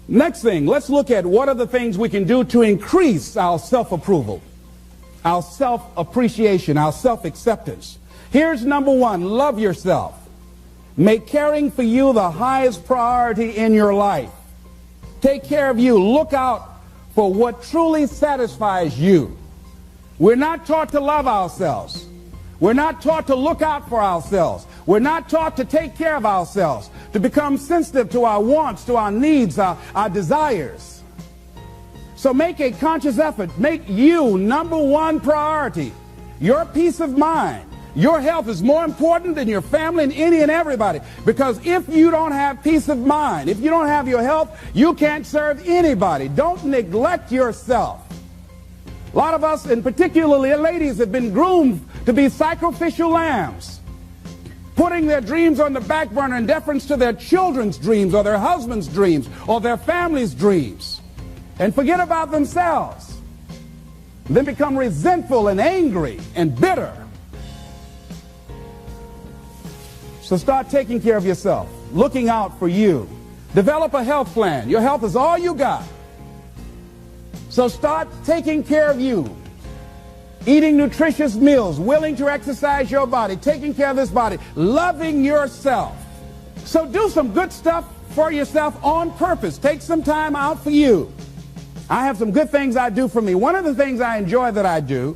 Next thing, let's look at what are the things we can do to increase our self-approval, our self-appreciation, our self-acceptance. Here's number one, love yourself. Make caring for you the highest priority in your life. Take care of you. Look out for what truly satisfies you. We're not taught to love ourselves. We're not taught to look out for ourselves. We're not taught to take care of ourselves, to become sensitive to our wants, to our needs, our desires. So make a conscious effort. Make you number one priority. Your peace of mind. Your health is more important than your family and any and everybody. Because if you don't have peace of mind, if you don't have your health, you can't serve anybody. Don't neglect yourself. A lot of us, and particularly ladies, have been groomed to be sacrificial lambs, putting their dreams on the back burner in deference to their children's dreams or their husband's dreams or their family's dreams, and forget about themselves. Then become resentful and angry and bitter. So start taking care of yourself, looking out for you. Develop a health plan. Your health is all you got. So start taking care of you. Eating nutritious meals, willing to exercise your body, taking care of this body, loving yourself. So do some good stuff for yourself on purpose. Take some time out for you. I have some good things I do for me. One of the things I enjoy that I do,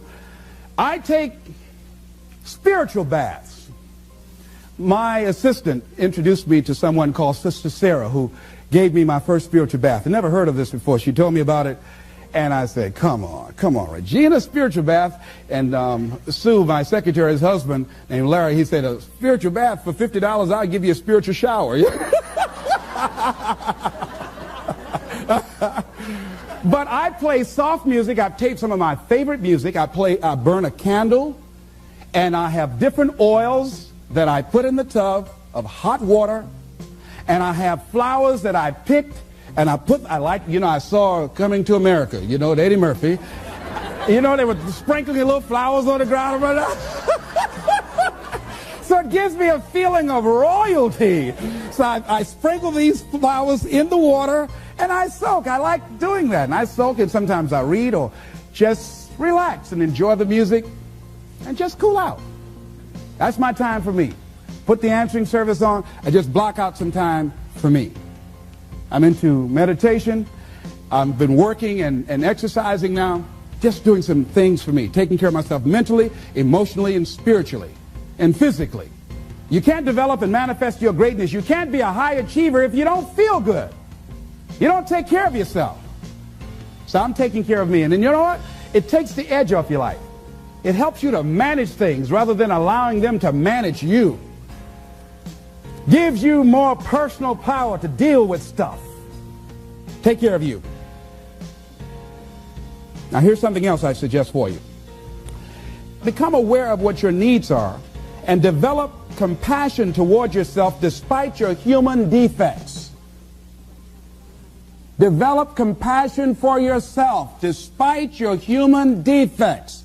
I take spiritual baths. My assistant introduced me to someone called Sister Sarah, who gave me my first spiritual bath. I never heard of this before. She told me about it, and I said, come on, Regina, spiritual bath. And Sue, my secretary's husband, named Larry, he said, a spiritual bath for $50, I'll give you a spiritual shower. But I play soft music. I've taped some of my favorite music. I burn a candle, and I have different oils that I put in the tub of hot water, and I have flowers that I picked, and I saw Coming to America, Eddie Murphy. They were sprinkling little flowers on the ground. So it gives me a feeling of royalty. So I sprinkle these flowers in the water, and I soak. I like doing that, and I soak, and sometimes I read or just relax and enjoy the music and just cool out. That's my time for me. Put the answering service on. I just block out some time for me. I'm into meditation. I've been working and exercising now. Just doing some things for me. Taking care of myself mentally, emotionally, and spiritually, and physically. You can't develop and manifest your greatness. You can't be a high achiever if you don't feel good. You don't take care of yourself. So I'm taking care of me. And then you know what? It takes the edge off your life. It helps you to manage things rather than allowing them to manage you. Gives you more personal power to deal with stuff. Take care of you. Now here's something else I suggest for you. Become aware of what your needs are and develop compassion toward yourself despite your human defects. Develop compassion for yourself despite your human defects.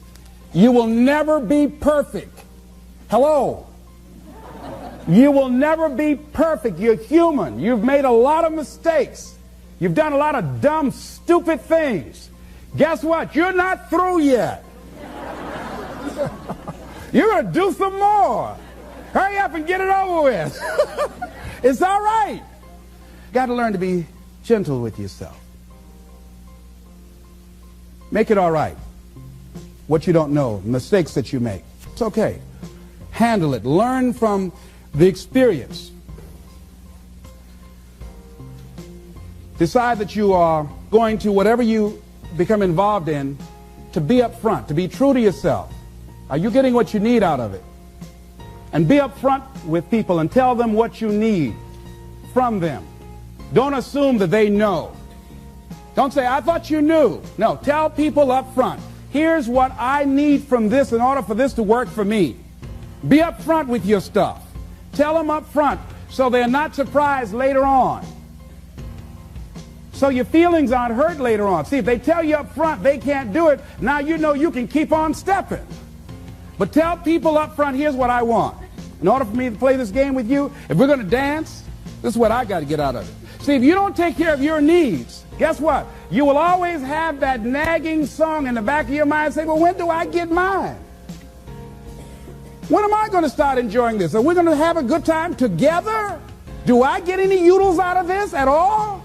You will never be perfect. Hello? You will never be perfect. You're human. You've made a lot of mistakes. You've done a lot of dumb, stupid things. Guess what? You're not through yet. You're going to do some more. Hurry up and get it over with. It's all right. Got to learn to be gentle with yourself. Make it all right. What you don't know, mistakes that you make. It's okay. Handle it. Learn from the experience. Decide that you are going to, whatever you become involved in, to be up front, to be true to yourself. Are you getting what you need out of it? And be up front with people and tell them what you need from them. Don't assume that they know. Don't say, I thought you knew. No, tell people up front. Here's what I need from this in order for this to work for me. Be up front with your stuff. Tell them up front so they're not surprised later on. So your feelings aren't hurt later on. See, if they tell you up front they can't do it, now you know you can keep on stepping. But tell people up front, here's what I want. In order for me to play this game with you, if we're going to dance, this is what I got to get out of it. See, if you don't take care of your needs, guess what? You will always have that nagging song in the back of your mind saying, well, when do I get mine? When am I going to start enjoying this? Are we going to have a good time together? Do I get any oodles out of this at all?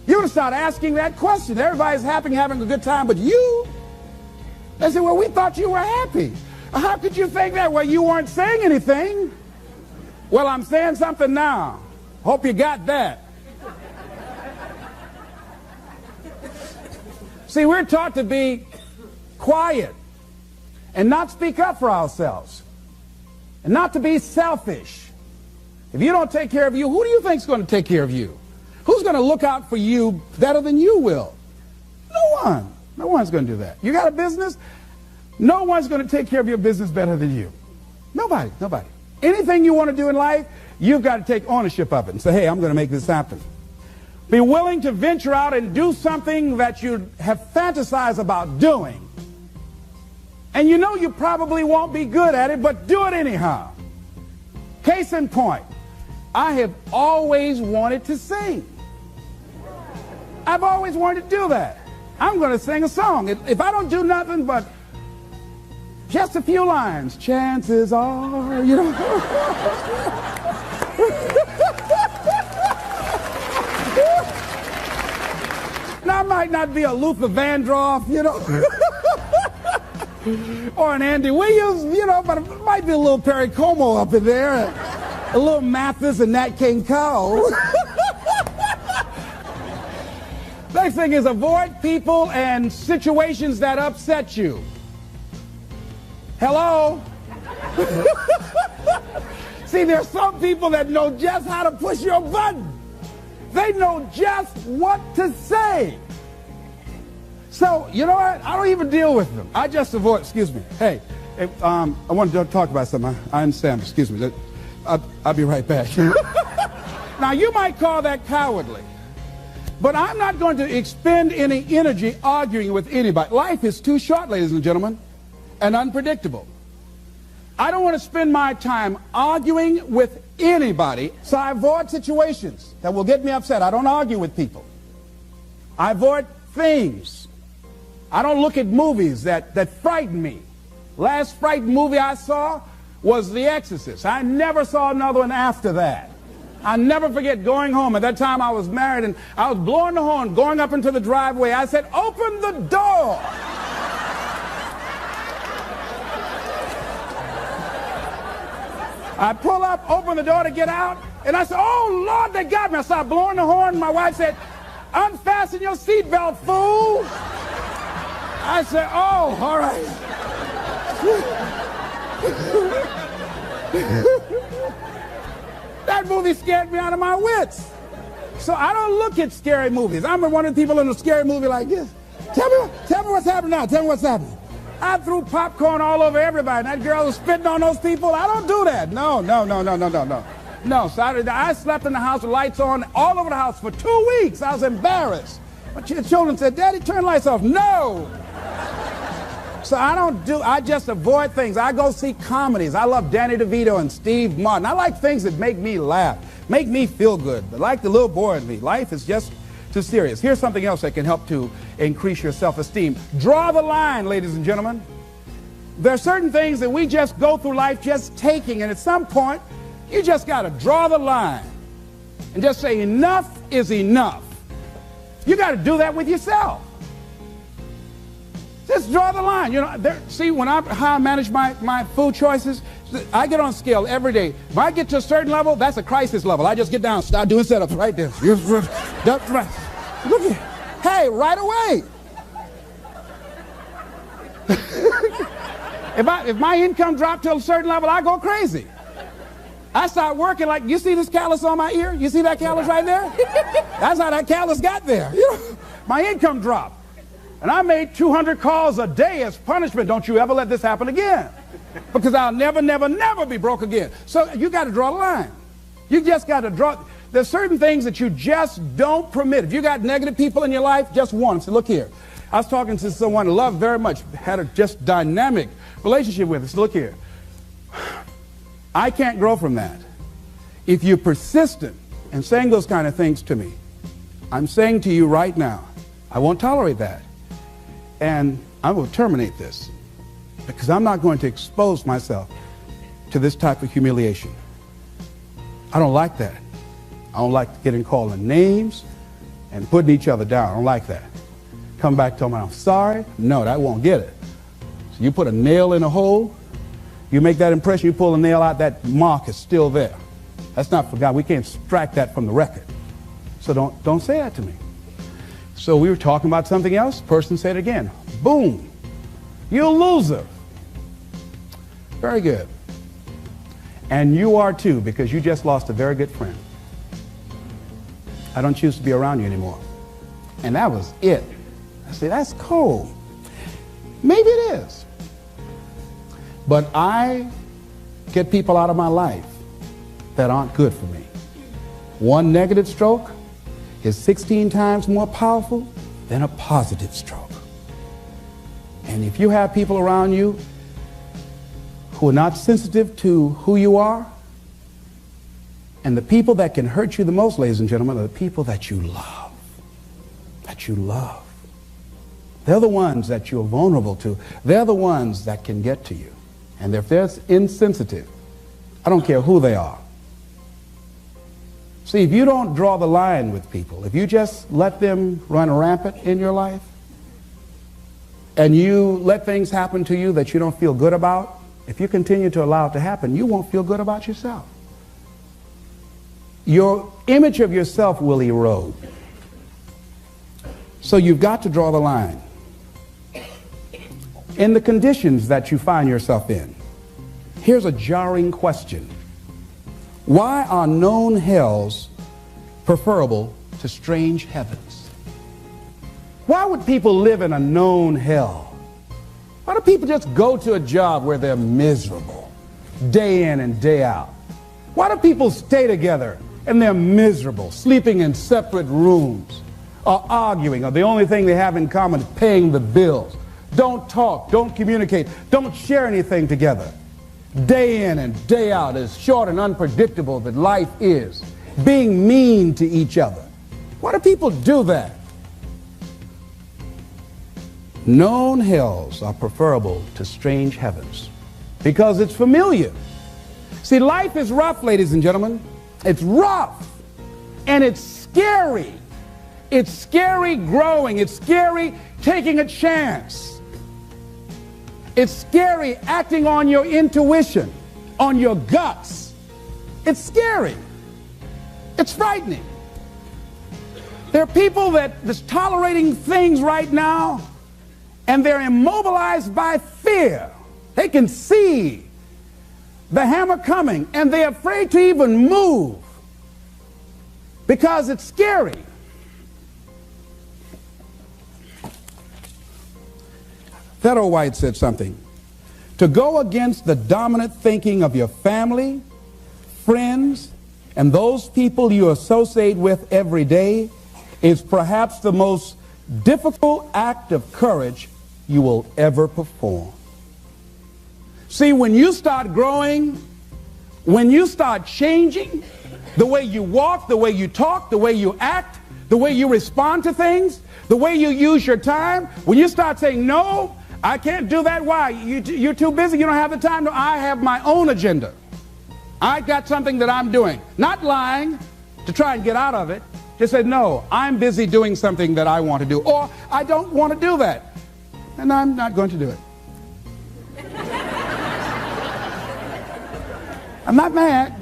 You're going to start asking that question. Everybody's happy, having a good time, but you? They say, well, we thought you were happy. How could you think that? Well, you weren't saying anything. Well, I'm saying something now. Hope you got that. See, we're taught to be quiet and not speak up for ourselves and not to be selfish. If you don't take care of you, who do you think is going to take care of you? Who's going to look out for you better than you will? No one. No one's going to do that. You got a business? No one's going to take care of your business better than you. Nobody. Nobody. Anything you want to do in life, you've got to take ownership of it and say, hey, I'm going to make this happen. Be willing to venture out and do something that you have fantasized about doing. And you know you probably won't be good at it, but do it anyhow. Case in point, I have always wanted to sing. I've always wanted to do that. I'm going to sing a song. If I don't do nothing but just a few lines, chances are, you know. Now, I might not be a Luther Vandross, you know, or an Andy Williams, you know, but it might be a little Perry Como up in there, a little Mathis and Nat King Cole. Next thing is avoid people and situations that upset you. Hello? See, there's some people that know just how to push your button. They know just what to say. So, you know what? I don't even deal with them. I just avoid, excuse me. Hey, I wanted to talk about something. I understand. Excuse me. I'll be right back. Now, you might call that cowardly. But I'm not going to expend any energy arguing with anybody. Life is too short, ladies and gentlemen, and unpredictable. I don't want to spend my time arguing with anybody, so I avoid situations that will get me upset. I don't argue with people. I avoid things. I don't look at movies that frighten me. Last frightened movie I saw was The Exorcist. I never saw another one after that. I never forget going home. At that time I was married and I was blowing the horn, going up into the driveway. I said, open the door. I pull up, open the door to get out, and I said, oh, Lord, they got me. I started blowing the horn. My wife said, unfasten your seatbelt, fool. I said, oh, all right. That movie scared me out of my wits. So I don't look at scary movies. I'm one of the people in a scary movie like this. Tell me what's happening now. Tell me what's happening. I threw popcorn all over everybody. That girl was spitting on those people. I don't do that. No. No, so I slept in the house with lights on all over the house for 2 weeks. I was embarrassed. My children said, Daddy, turn the lights off. No. So I just avoid things. I go see comedies. I love Danny DeVito and Steve Martin. I like things that make me laugh, make me feel good. But like the little boy in me, life is just too serious. Here's something else that can help to increase your self-esteem. Draw the line, ladies and gentlemen. There are certain things that we just go through life just taking, and at some point, you just got to draw the line and just say enough is enough. You got to do that with yourself. Just draw the line. You know, see, how I manage my food choices, I get on scale every day. If I get to a certain level, that's a crisis level. I just get down, start doing setups right there. Look here. Hey, right away. If my income dropped to a certain level, I go crazy. I start working like, you see this callus on my ear? You see that callus right there? That's how that callus got there. You know, my income dropped. And I made 200 calls a day as punishment. Don't you ever let this happen again. Because I'll never, never, never be broke again. So you got to draw a line. You just got to draw. There's certain things that you just don't permit. If you got negative people in your life, just warn them. Say, look here. I was talking to someone I love very much, had a just dynamic relationship with us. Look here. I can't grow from that. If you're persistent and saying those kind of things to me, I'm saying to you right now, I won't tolerate that. And I will terminate this because I'm not going to expose myself to this type of humiliation. I don't like that. I don't like getting called names and putting each other down. I don't like that. Come back, tell me I'm sorry. No, that won't get it. So you put a nail in a hole, you make that impression, you pull a nail out, that mark is still there. That's not forgotten. We can't extract that from the record. So don't say that to me. So we were talking about something else. Person said it again. Boom. You're a loser. Very good. And you are too, because you just lost a very good friend. I don't choose to be around you anymore. And that was it. I said, that's cold. Maybe it is. But I get people out of my life that aren't good for me. One negative stroke is 16 times more powerful than a positive stroke. And if you have people around you who are not sensitive to who you are, and the people that can hurt you the most, ladies and gentlemen, are the people that you love. That you love. They're the ones that you're vulnerable to. They're the ones that can get to you. And if they're insensitive, I don't care who they are. See, if you don't draw the line with people, if you just let them run rampant in your life, and you let things happen to you that you don't feel good about, if you continue to allow it to happen, you won't feel good about yourself. Your image of yourself will erode. So you've got to draw the line. In the conditions that you find yourself in, here's a jarring question. Why are known hells preferable to strange heavens? Why would people live in a known hell? Why do people just go to a job where they're miserable, day in and day out? Why do people stay together and they're miserable, sleeping in separate rooms, or arguing, or the only thing they have in common is paying the bills? Don't talk, don't communicate, don't share anything together. Day in and day out, as short and unpredictable that life is, being mean to each other. Why do people do that? Known hells are preferable to strange heavens because it's familiar. See, life is rough, ladies and gentlemen. It's rough and it's scary. It's scary growing. It's scary taking a chance. It's scary acting on your intuition, on your guts. It's scary. It's frightening. There are people that's tolerating things right now, and they're immobilized by fear. They can see the hammer coming, and they're afraid to even move because it's scary. Theodore White said something. To go against the dominant thinking of your family, friends, and those people you associate with every day is perhaps the most difficult act of courage you will ever perform. See, when you start growing, when you start changing the way you walk, the way you talk, the way you act, the way you respond to things, the way you use your time, when you start saying, no, I can't do that. Why? You're too busy. You don't have the time. No, I have my own agenda. I got something that I'm doing. Not lying to try and get out of it. Just say, no, I'm busy doing something that I want to do. Or I don't want to do that. And I'm not going to do it. I'm not mad.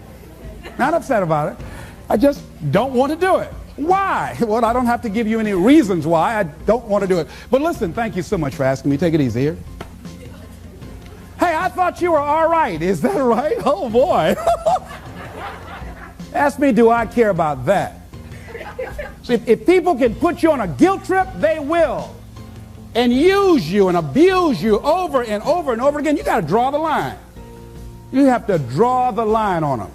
Not upset about it. I just don't want to do it. Why? Well, I don't have to give you any reasons why I don't want to do it. But listen, thank you so much for asking me. Take it easy here. Hey, I thought you were all right. Is that right? Oh, boy. Ask me, do I care about that? See, if people can put you on a guilt trip, they will. And use you and abuse you over and over and over again. You got to draw the line. You have to draw the line on them.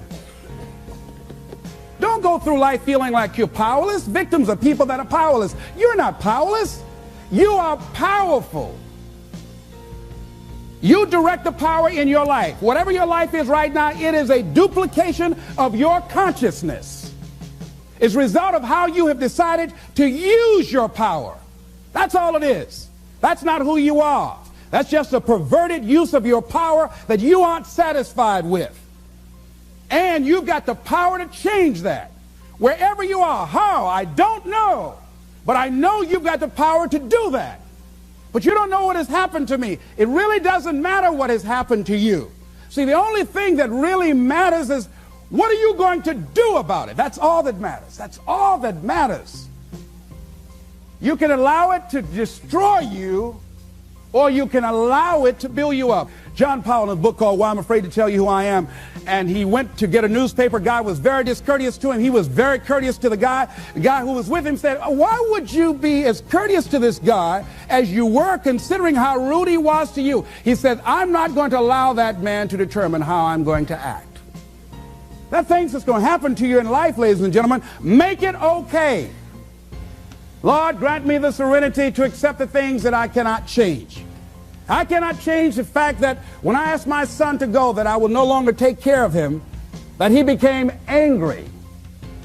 Don't go through life feeling like you're powerless. Victims are people that are powerless. You're not powerless. You are powerful. You direct the power in your life. Whatever your life is right now, it is a duplication of your consciousness. It's a result of how you have decided to use your power. That's all it is. That's not who you are. That's just a perverted use of your power that you aren't satisfied with. And you've got the power to change that. Wherever you are, how, I don't know. But I know you've got the power to do that. But you don't know what has happened to me. It really doesn't matter what has happened to you. See, the only thing that really matters is, what are you going to do about it? That's all that matters. That's all that matters. You can allow it to destroy you, or you can allow it to build you up. John Powell, in a book called Why I'm Afraid to Tell You Who I Am, and he went to get a newspaper. Guy was very discourteous to him. He was very courteous to the guy. The guy who was with him said, why would you be as courteous to this guy as you were, considering how rude he was to you? He said, I'm not going to allow that man to determine how I'm going to act. That thing's that's going to happen to you in life, ladies and gentlemen. Make it okay. Lord, grant me the serenity to accept the things that I cannot change. I cannot change the fact that when I asked my son to go, that I will no longer take care of him, that he became angry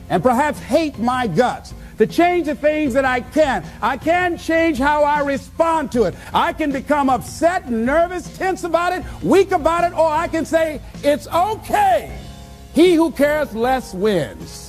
and perhaps hate my guts. To change the things that I can change how I respond to it. I can become upset, nervous, tense about it, weak about it, or I can say, it's okay. He who cares less wins.